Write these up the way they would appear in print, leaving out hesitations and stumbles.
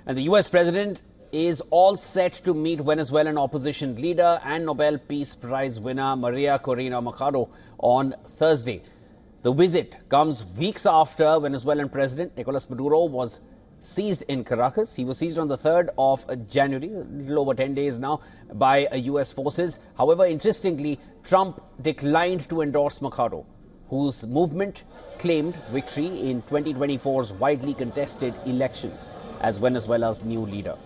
And the US president is all set to meet Venezuelan opposition leader and Nobel Peace Prize winner Maria Corina Machado on Thursday. The visit comes weeks after Venezuelan President Nicolas Maduro was seized in Caracas. He was seized on the 3rd of January, a little over 10 days now, by US forces. However, interestingly, Trump declined to endorse Machado, whose movement claimed victory in 2024's widely contested elections as Venezuela's new leader.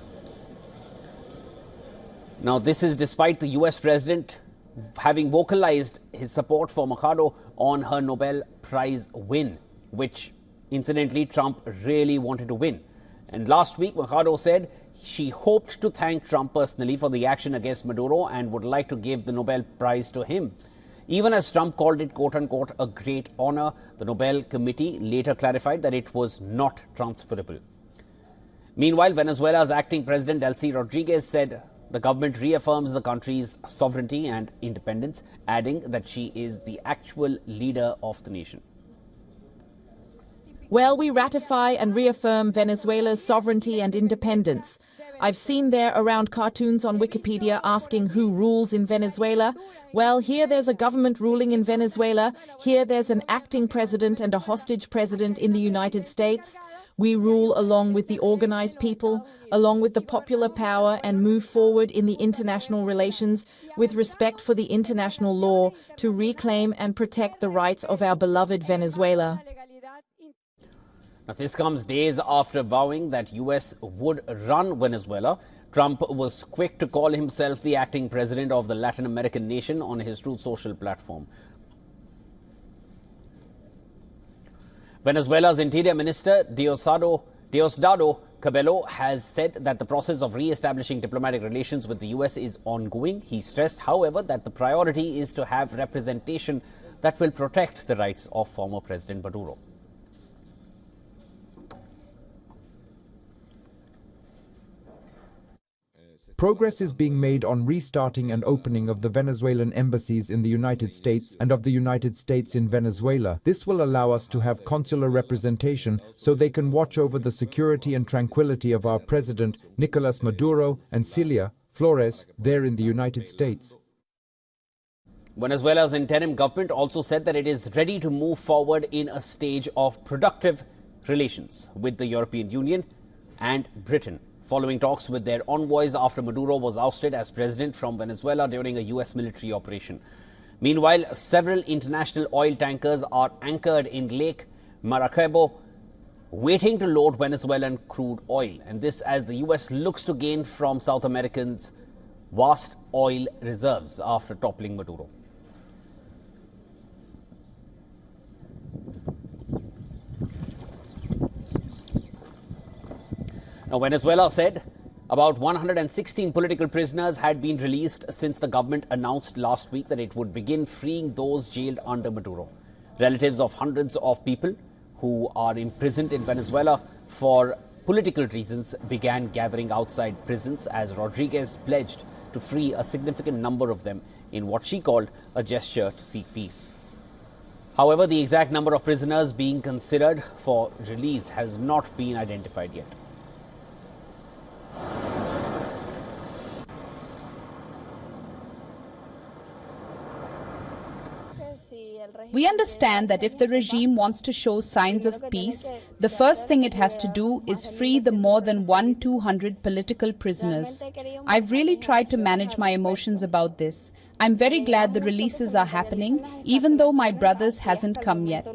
Now, this is despite the US president having vocalized his support for Machado on her Nobel Prize win, which incidentally Trump really wanted to win. And last week, Machado said she hoped to thank Trump personally for the action against Maduro and would like to give the Nobel Prize to him. Even as Trump called it, quote-unquote, a great honor, the Nobel Committee later clarified that it was not transferable. Meanwhile, Venezuela's acting president, Delcy Rodriguez, said the government reaffirms the country's sovereignty and independence, adding that she is the actual leader of the nation. Well, we ratify and reaffirm Venezuela's sovereignty and independence. I've seen there around cartoons on Wikipedia asking who rules in Venezuela. Well, here there's a government ruling in Venezuela. Here there's an acting president and a hostage president in the United States. We rule along with the organized people, along with the popular power, and move forward in the international relations with respect for the international law to reclaim and protect the rights of our beloved Venezuela. Now, this comes days after vowing that US would run Venezuela. Trump was quick to call himself the acting president of the Latin American nation on his Truth Social platform. Venezuela's Interior Minister Diosdado Cabello has said that the process of re-establishing diplomatic relations with the US is ongoing. He stressed, however, that the priority is to have representation that will protect the rights of former President Maduro. Progress is being made on restarting and opening of the Venezuelan embassies in the United States and of the United States in Venezuela. This will allow us to have consular representation so they can watch over the security and tranquility of our president, Nicolas Maduro, and Celia Flores, there in the United States. Venezuela's interim government also said that it is ready to move forward in a stage of productive relations with the European Union and Britain, following talks with their envoys after Maduro was ousted as president from Venezuela during a US military operation. Meanwhile, several international oil tankers are anchored in Lake Maracaibo, waiting to load Venezuelan crude oil. And this as the US looks to gain from South Americans' vast oil reserves after toppling Maduro. Now, Venezuela said about 116 political prisoners had been released since the government announced last week that it would begin freeing those jailed under Maduro. Relatives of hundreds of people who are imprisoned in Venezuela for political reasons began gathering outside prisons as Rodriguez pledged to free a significant number of them in what she called a gesture to seek peace. However, the exact number of prisoners being considered for release has not been identified yet. We understand that if the regime wants to show signs of peace, the first thing it has to do is free the more than 200 political prisoners. I've really tried to manage my emotions about this. I'm very glad the releases are happening, even though my brother's hasn't come yet.